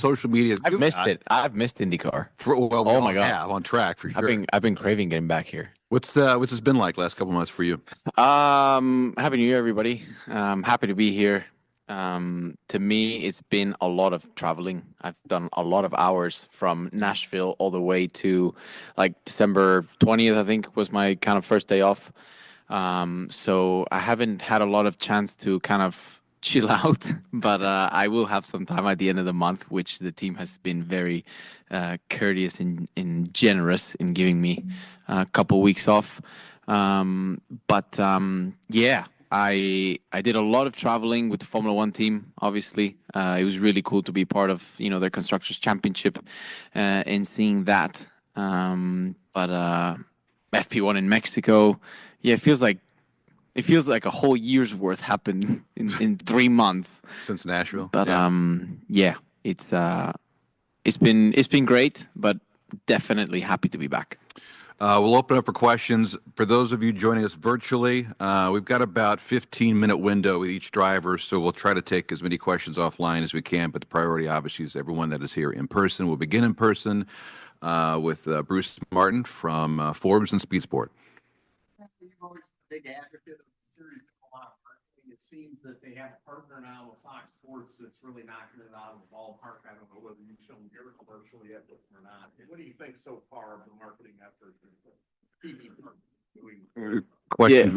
social media. I've missed it. I've missed IndyCar. Oh my God! Yeah, I'm on track for sure. I've been craving getting back here. What's this been like last couple months for you? Happy New Year, everybody. Happy to be here. To me, it's been a lot of traveling. I've done a lot of hours from Nashville all the way to like December 20th, I think was my kind of first day off. So I haven't had a lot of chance to kind of chill out, but I will have some time at the end of the month, which the team has been very courteous and generous in giving me a couple weeks off. Yeah, I did a lot of traveling with the Formula One team. Obviously, it was really cool to be part of their Constructors Championship and seeing that. FP1 in Mexico, yeah, it feels like a whole year's worth happened in 3 months since Nashville. But yeah, it's been great, but definitely happy to be back. We'll open up for questions. For those of you joining us virtually, we've got about 15-minute window with each driver, so we'll try to take as many questions offline as we can, but the priority obviously is everyone that is here in person. We'll begin in person with Bruce Martin from Forbes and Speed Sport. You've always been a big advocate of the series, a lot of marketing. It seems that they have a partner now with Fox Sports that's really knocking it out of the ballpark. I don't know whether you've shown your commercial yet with them or not. And what do you think so far of the marketing effort and the TV doing?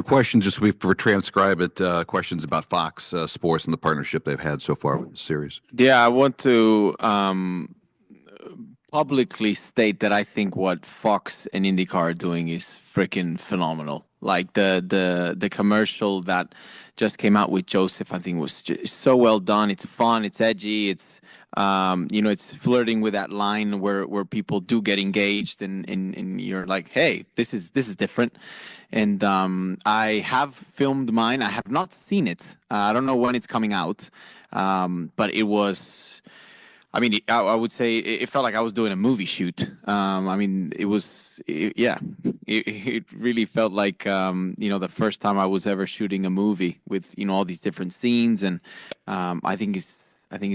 Questions just for transcribe it. Questions about Fox Sports and the partnership they've had so far with the series. Yeah, I want to publicly state that I think what Fox and IndyCar are doing is freaking phenomenal. Like the commercial that just came out with Josef, I think was just so well done. It's fun, it's edgy, it's it's flirting with that line where people do get engaged and you're like, hey, this is different. And I have filmed mine. I have not seen it. I don't know when it's coming out, but it was. I mean, I would say it felt like I was doing a movie shoot. I mean, it really felt like, the first time I was ever shooting a movie with, all these different scenes. And I think it's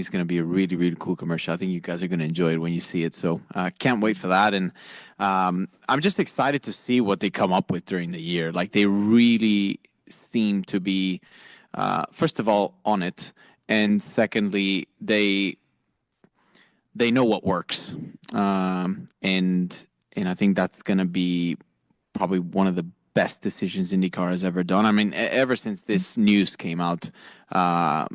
going to be a really, really cool commercial. I think you guys are going to enjoy it when you see it. So can't wait for that. And I'm just excited to see what they come up with during the year. Like they really seem to be, first of all, on it. And secondly, they know what works. And I think that's going to be probably one of the best decisions IndyCar has ever done. I mean, ever since this news came out, I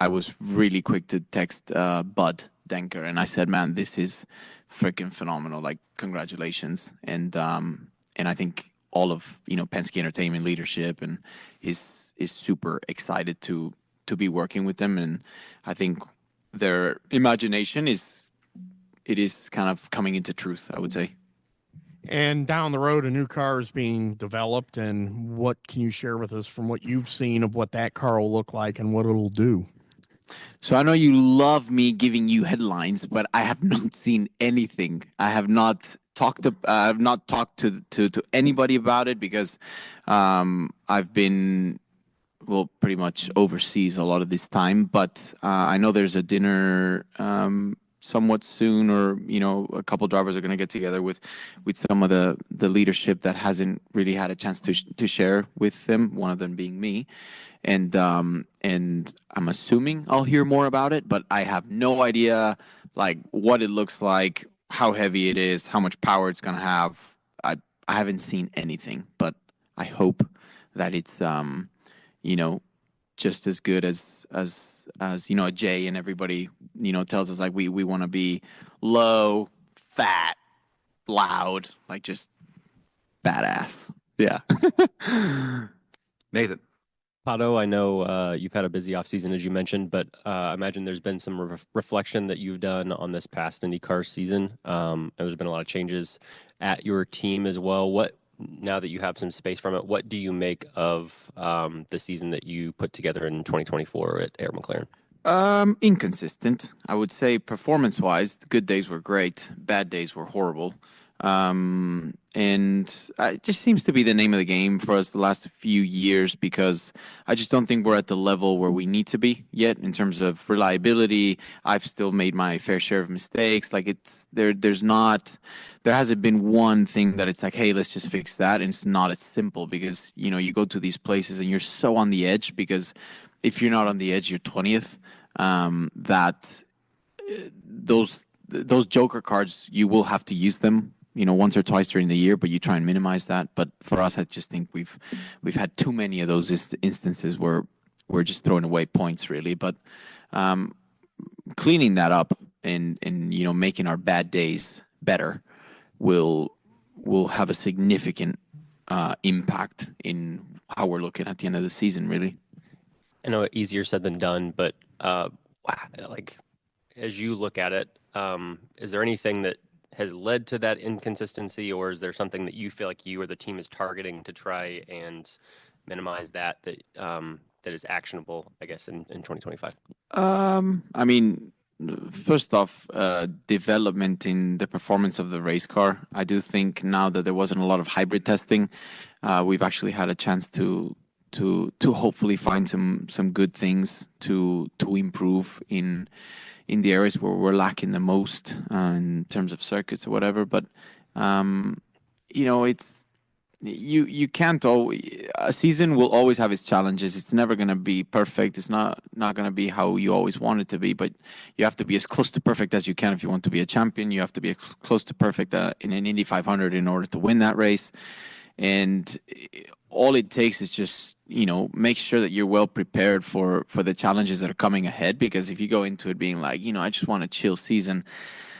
was really quick to text Bud Denker, and I said, man, this is freaking phenomenal. Like, congratulations. And I think all of, Penske Entertainment leadership and is super excited to be working with them. And I think their imagination is kind of coming into truth, I would say. And down the road, a new car is being developed. And what can you share with us from what you've seen of what that car will look like and what it'll do? So I know you love me giving you headlines, but I have not seen anything. I have not talked to anybody about it because I've been pretty much overseas a lot of this time, but I know there's a dinner somewhat soon, or a couple drivers are going to get together with some of the leadership that hasn't really had a chance to share with them. One of them being me, and I'm assuming I'll hear more about it, but I have no idea like what it looks like, how heavy it is, how much power it's going to have. I haven't seen anything, but I hope that it's just as good as Jay and everybody, tells us like we want to be low, fat, loud, like just badass. Yeah. Nathan. Pato, I know you've had a busy offseason, as you mentioned, but I imagine there's been some reflection that you've done on this past IndyCar season. And there's been a lot of changes at your team as well. Now that you have some space from it, what do you make of the season that you put together in 2024 at Arrow McLaren? Inconsistent. I would say performance-wise, the good days were great. Bad days were horrible. And it just seems to be the name of the game for us the last few years, because I just don't think we're at the level where we need to be yet in terms of reliability. I've still made my fair share of mistakes. Like there hasn't been one thing that it's like, hey, let's just fix that. And it's not as simple, because, you go to these places and you're so on the edge, because if you're not on the edge, you're 20th. Those joker cards, you will have to use them, once or twice during the year, but you try and minimize that. But for us, I just think we've had too many of those instances where we're just throwing away points, really. But cleaning that up and making our bad days better will have a significant impact in how we're looking at the end of the season, really. I know easier said than done, but like, as you look at it, is there anything that has led to that inconsistency, or is there something that you feel like you or the team is targeting to try and minimize that is actionable, I guess, in 2025? I mean, first off, development in the performance of the race car. I do think now that there wasn't a lot of hybrid testing, we've actually had a chance to hopefully find some good things to improve in the areas where we're lacking the most in terms of circuits or whatever. But it's you can't always. A season will always have its challenges. It's never going to be perfect. It's not going to be how you always want it to be. But you have to be as close to perfect as you can if you want to be a champion. You have to be close to perfect in an Indy 500 in order to win that race. And all it takes is just, make sure that you're well prepared for the challenges that are coming ahead. Because if you go into it being like, I just want a chill season,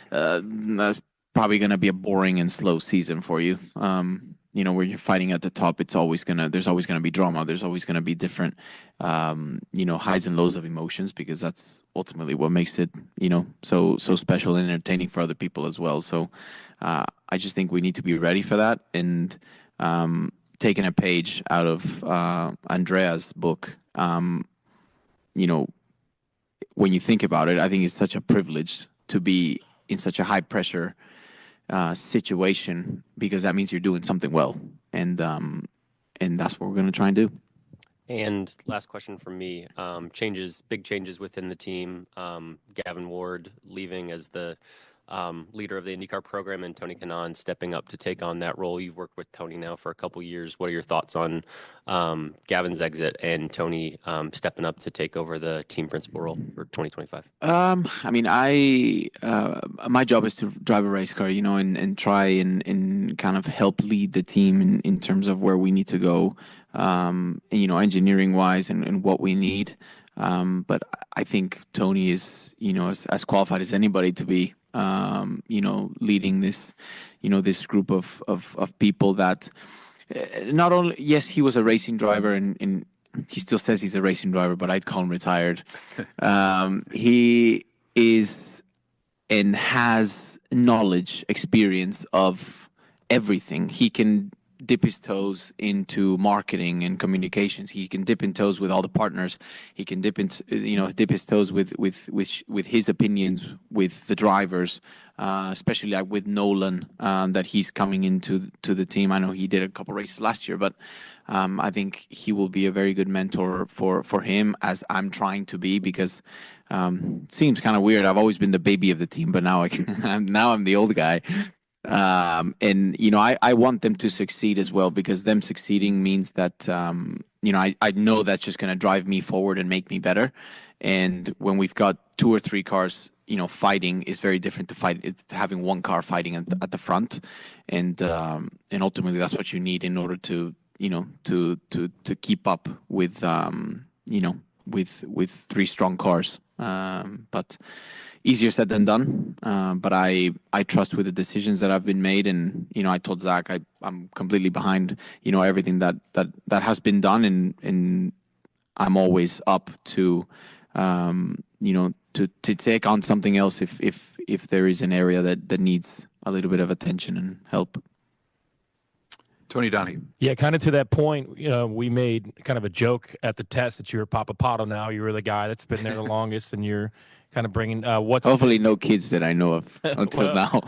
that's probably going to be a boring and slow season for you. Where you're fighting at the top, there's always going to be drama. There's always going to be different, highs and lows of emotions, because that's ultimately what makes it, so special and entertaining for other people as well. So I just think we need to be ready for that. And taking a page out of Andrea's book, when you think about it, I think it's such a privilege to be in such a high pressure situation, because that means you're doing something well, and that's what we're going to try and do. And last question from me: big changes within the team. Gavin Ward leaving as the leader of the IndyCar program, and Tony Kanaan stepping up to take on that role. You've worked with Tony now for a couple years. What are your thoughts on Gavin's exit and Tony stepping up to take over the team principal role for 2025? My job is to drive a race car, and try and kind of help lead the team in terms of where we need to go, engineering wise and what we need. But I think Tony is, as qualified as anybody to be, leading this, this group of people that not only, yes, he was a racing driver, and he still says he's a racing driver, but I'd call him retired. He is and has knowledge, experience of everything. He can dip his toes into marketing and communications. He can dip in toes with all the partners. He can dip his toes with his opinions with the drivers, especially like with Nolan, that he's coming into the team. I know he did a couple races last year, but I think he will be a very good mentor for him, as I'm trying to be, because it seems kind of weird. I've always been the baby of the team, but now I'm the old guy. I want them to succeed as well, because them succeeding means that, I know that's just going to drive me forward and make me better. And when we've got 2 or 3 cars, fighting is very different to fight. It's having one car fighting at the front. And ultimately that's what you need in order to keep up with 3 strong cars. But easier said than done. But I trust with the decisions that have been made, and I told Zach I'm completely behind everything that has been done, and I'm always up to to take on something else if there is an area that needs a little bit of attention and help. Tony Donahue. Yeah, kind of to that point, we made kind of a joke at the test that you're Papa Pato now. You were the guy that's been there the longest, and you're kind of bringing what's Hopefully, no kids that I know of until now.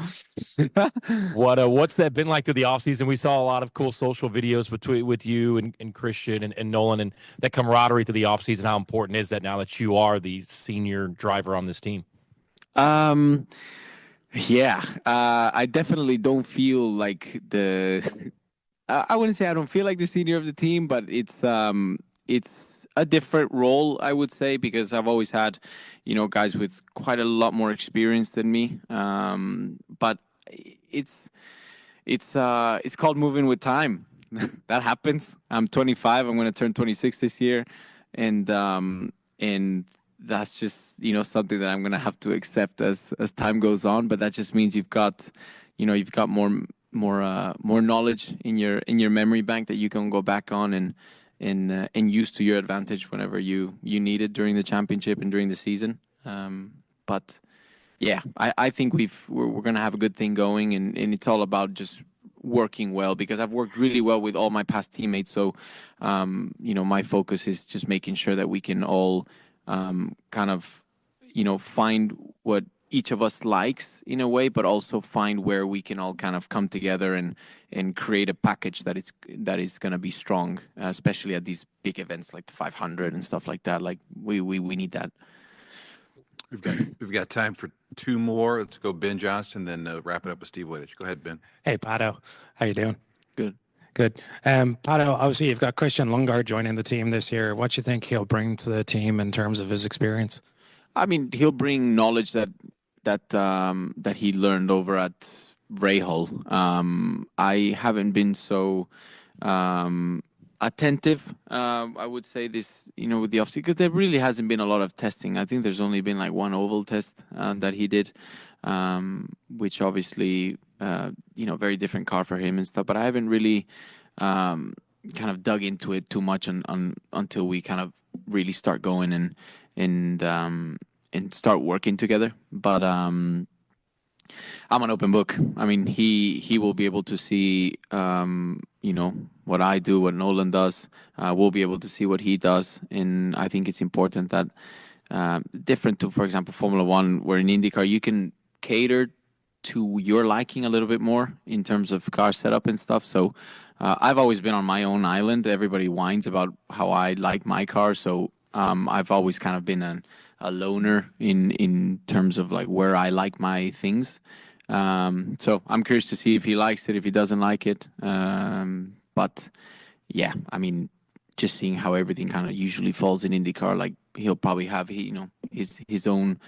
what's that been like through the offseason? We saw a lot of cool social videos with you and Christian and Nolan, and that camaraderie through the offseason. How important is that now that you are the senior driver on this team? Yeah, I definitely don't feel like I wouldn't say I don't feel like the senior of the team, but it's a different role, I would say, because I've always had, guys with quite a lot more experience than me. But it's called moving with time. That happens. I'm 25. I'm going to turn 26 this year, and that's just something that I'm going to have to accept as time goes on. But that just means you've got more knowledge in your memory bank that you can go back on and use to your advantage whenever you need it during the championship and during the season. But yeah, I think we're going to have a good thing going, and it's all about just working well, because I've worked really well with all my past teammates. So, my focus is just making sure that we can all kind of, find what each of us likes in a way, but also find where we can all kind of come together and create a package that is going to be strong, especially at these big events like the 500 and stuff like that. Like we need that. We've got time for two more. Let's go Ben Johnston, then wrap it up with Steve Wittich. Go ahead, Ben. Hey, Pato. How you doing? Good. Good. Pato, obviously you've got Christian Lundgaard joining the team this year. What do you think he'll bring to the team in terms of his experience? I mean, he'll bring knowledge that he learned over at Rahal. I haven't been so attentive, I would say, this, with the offseason, because there really hasn't been a lot of testing. I think there's only been like one oval test that he did, which obviously, very different car for him and stuff. But I haven't really kind of dug into it too much until we kind of really start going and start working together. But I'm an open book. I mean, he will be able to see, what I do, what Nolan does. We'll be able to see what he does. And I think it's important that, different to, for example, Formula One, where in IndyCar, you can cater to your liking a little bit more in terms of car setup and stuff. So I've always been on my own island. Everybody whines about how I like my car. So I've always kind of been a loner in terms of like where I like my things. So I'm curious to see if he likes it, if he doesn't like it. But yeah, I mean, just seeing how everything kind of usually falls in IndyCar, like he'll probably have his own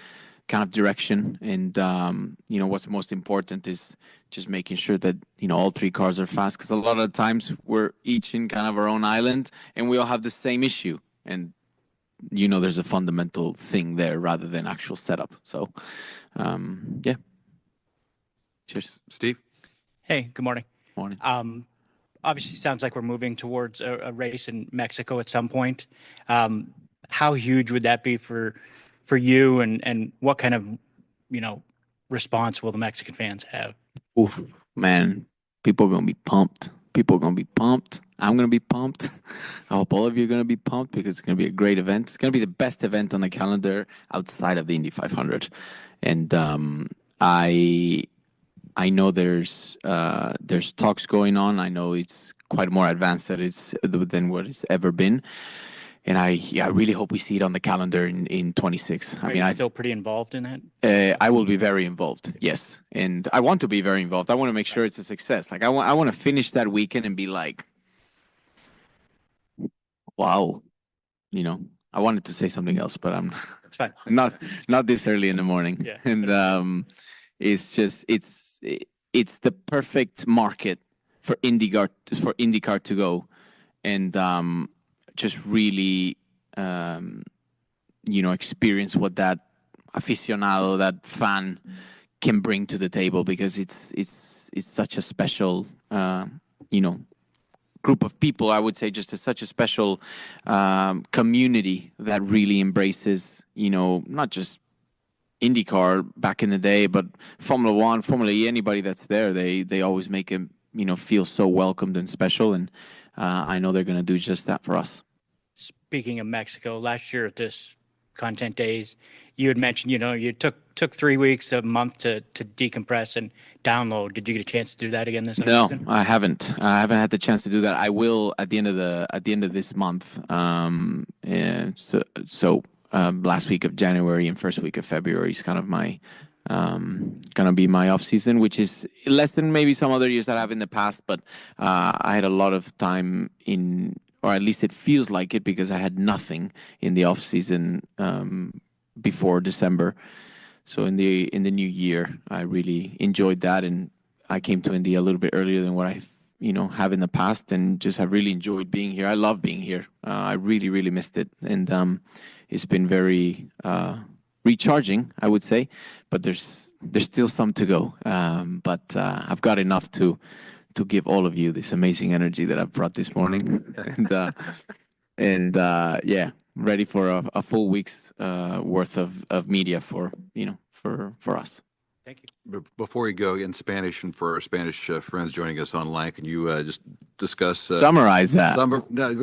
kind of direction. And what's most important is just making sure that all three cars are fast, because a lot of the times we're each in kind of our own island and we all have the same issue. And there's a fundamental thing there rather than actual setup. So, yeah. Cheers. Steve? Hey, good morning. Morning. Obviously, sounds like we're moving towards a race in Mexico at some point. How huge would that be for you, and what kind of, response will the Mexican fans have? Oof, man, people are going to be pumped. People are going to be pumped. I'm going to be pumped. I hope all of you are going to be pumped, because it's going to be a great event. It's going to be the best event on the calendar outside of the Indy 500. And I know there's talks going on. I know it's quite more advanced than what it's ever been. And I really hope we see it on the calendar in 26. Are you still pretty involved in that? I will be very involved, yes. And I want to be very involved. I want to make sure it's a success. Like I want to finish that weekend and be like, wow. I wanted to say something else, but It's fine. not this early in the morning. Yeah. And it's just it's the perfect market for IndyCar to go, and just really experience what that aficionado, that fan, can bring to the table, because it's such a special group of people. I would say just such a special community that really embraces not just IndyCar back in the day, but Formula One, Formula E, anybody that's there, they always make him feel so welcomed and special, and I know they're going to do just that for us. Speaking of Mexico, last year at this Content Days, you had mentioned, you took 3 weeks, a month to decompress and download. Did you get a chance to do that again this No, season? I haven't. I haven't had the chance to do that. I will at the end of this month. Last week of January and first week of February is kind of my gonna be my off season, which is less than maybe some other years that I have in the past. But I had a lot of time or at least it feels like it, because I had nothing in the off season before December. So in the new year, I really enjoyed that, and I came to India a little bit earlier than what I have in the past, and just have really enjoyed being here. I love being here. I really, really missed it, and it's been very recharging, I would say. But there's still some to go. But I've got enough to give all of you this amazing energy that I've brought this morning, and ready for a full week's worth of media for us. Thank you. Before you go in Spanish, and for our Spanish friends joining us online, can you just discuss Summarize that.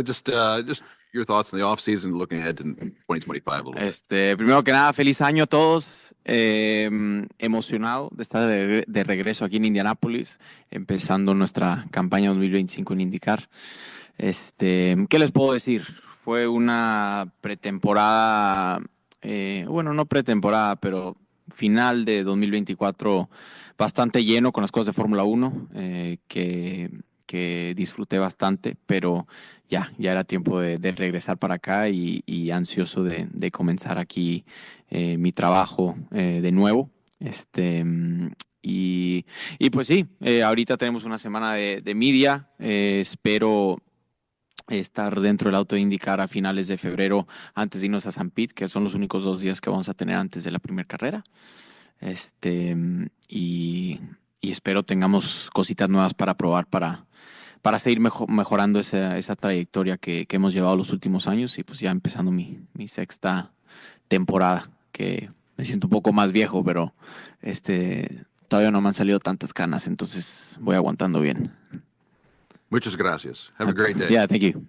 Just your thoughts on the off season, looking ahead to 2025 a little bit. Primero que nada, feliz año a todos. Emocionado de estar de regreso aquí en Indianapolis, empezando nuestra campaña 2025 en IndyCar. ¿Qué les puedo decir? Fue una pretemporada, no pretemporada, pero final de 2024 bastante lleno con las cosas de Fórmula 1, que disfruté bastante, pero ya era tiempo de regresar para acá, y ansioso de comenzar aquí mi trabajo de nuevo. Y pues sí, ahorita tenemos una semana de media. Espero estar dentro del auto de IndyCar a finales de febrero, antes de irnos a San Pete, que son los únicos 2 días que vamos a tener antes de la primera carrera. Y espero tengamos cositas nuevas para probar, para seguir mejorando esa trayectoria que hemos llevado los últimos años, y pues ya empezando mi sexta temporada, que me siento un poco más viejo, pero todavía no me han salido tantas canas, entonces voy aguantando bien. Muchas gracias. Have a great day. Yeah, thank you.